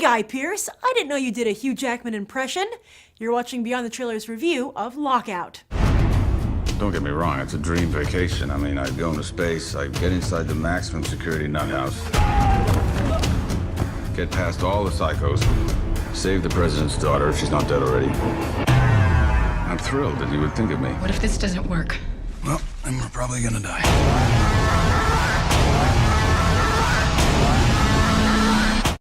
Guy Pearce, I didn't know you did a Hugh Jackman impression. You're watching Beyond the Trailer's review of Lockout. Don't get me wrong, it's a dream vacation. I mean, I'd go into space, I'd get inside the maximum security nut house, get past all the psychos, save the president's daughter if she's not dead already. I'm thrilled that you would think of me. What if this doesn't work? Well, then we're probably gonna die.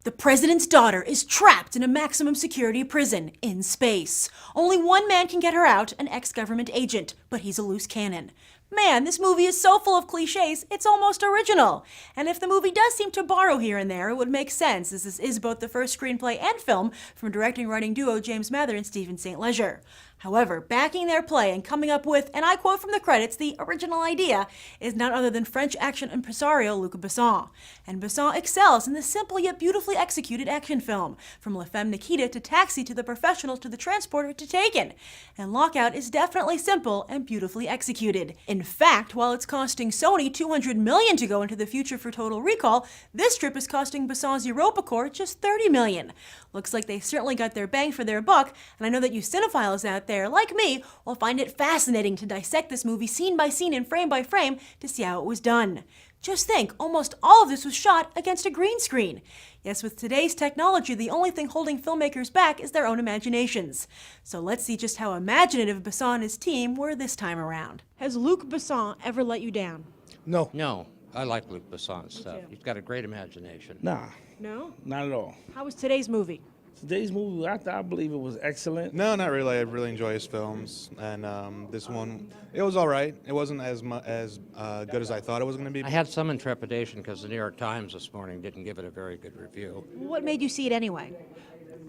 The president's daughter is trapped in a maximum security prison in space. Only one man can get her out, an ex-government agent, but he's a loose cannon. Man, this movie is so full of cliches, it's almost original. And if the movie does seem to borrow here and there, it would make sense, as this is both the first screenplay and film from directing-writing duo James Mather and Stephen St. Leger. However, backing their play and coming up with, and I quote from the credits, the original idea, is none other than French action impresario Luc Besson. And Besson excels in the simple yet beautifully executed action film, from La Femme Nikita to Taxi to The Professional to The Transporter to Taken. And Lockout is definitely simple and beautifully executed. In fact, while it's costing Sony $200 million to go into the future for Total Recall, this trip is costing Besson's Europa Corps just $30 million. Looks like they certainly got their bang for their buck, and I know that you cinephiles out there, like me, will find it fascinating to dissect this movie scene by scene and frame by frame to see how it was done. Just think, almost all of this was shot against a green screen. Yes, with today's technology, the only thing holding filmmakers back is their own imaginations. So let's see just how imaginative Besson and his team were this time around. Has Luc Besson ever let you down? No. No, I like Luc Besson's stuff. He's got a great imagination. Nah, No? not at all. How was today's movie? Today's movie, I believe it was excellent. No, not really. I really enjoy his films, and this one, it was all right. It wasn't as good as I thought it was going to be. I had some trepidation because the New York Times this morning didn't give it a very good review. What made you see it anyway?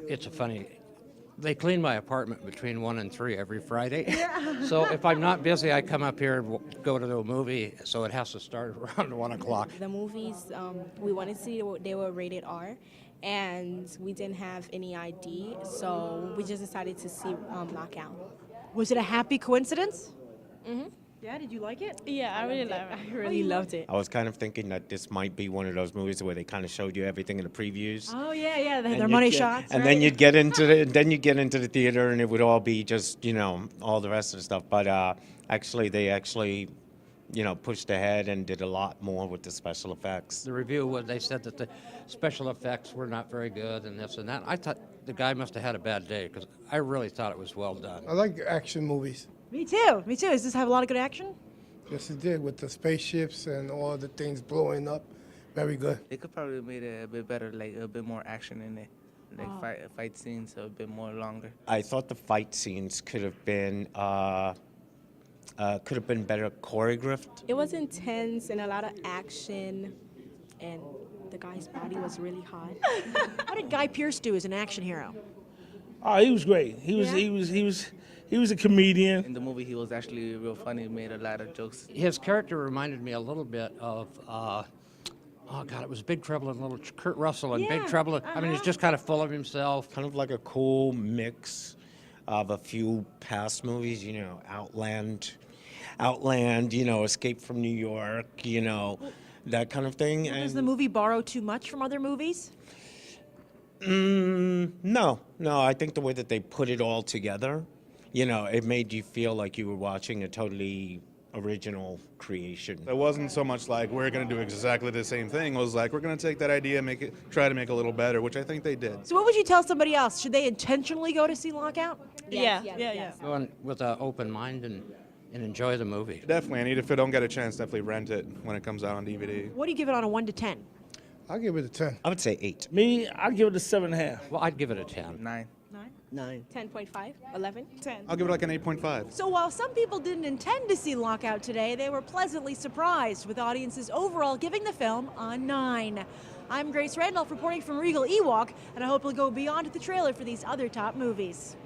It's a funny. They clean my apartment between 1 and 3 every Friday. So if I'm not busy, I come up here and go to the movie, so it has to start around 1 o'clock. The movies we wanted to see, they were rated R, and we didn't have any ID, so we just decided to see Lockout. Was it a happy coincidence? Mm-hmm. Yeah, did you like it? Yeah, I really loved it. I was kind of thinking that this might be one of those movies where they kind of showed you everything in the previews. Oh yeah, And their money you'd get- shots. And right? then you'd get into the theater, and it would all be just all the rest of the stuff. But they pushed ahead and did a lot more with the special effects. The review, they said that the special effects were not very good and this and that. I thought the guy must have had a bad day because I really thought it was well done. I like action movies. Me too. Does this have a lot of good action? Yes, it did, with the spaceships and all the things blowing up. Very good. They could probably have made it a bit better, like a bit more action in it. Like fight scenes a bit more longer. I thought the fight scenes could have been better choreographed. It was intense and a lot of action, and the guy's body was really hot. How did Guy Pearce do as an action hero? Oh, he was great. He was a comedian. In the movie, he was actually real funny. He made a lot of jokes. His character reminded me a little bit of, it was Big Trouble in Little Kurt Russell and Big Trouble. I mean, he's just kind of full of himself. Kind of like a cool mix of a few past movies, Outland, Escape from New York, that kind of thing. Does the movie borrow too much from other movies? No. I think the way that they put it all together, it made you feel like you were watching a totally original creation. It wasn't so much like we're going to do exactly the same thing. It was like we're going to take that idea, try to make it a little better, which I think they did. So what would you tell somebody else? Should they intentionally go to see Lockout? Yes. Go in with an open mind and enjoy the movie. Definitely, and if you don't get a chance, definitely rent it when it comes out on DVD. What do you give it on a 1 to 10? I'll give it a 10. I would say 8. Me, I'd give it a 7.5. Well, I'd give it a 10. 9. 10.5, 11, 10. I'll give it like an 8.5. So while some people didn't intend to see Lockout today, they were pleasantly surprised, with audiences overall giving the film a 9. I'm Grace Randolph reporting from Regal Ewok, and I hope you'll go beyond the trailer for these other top movies.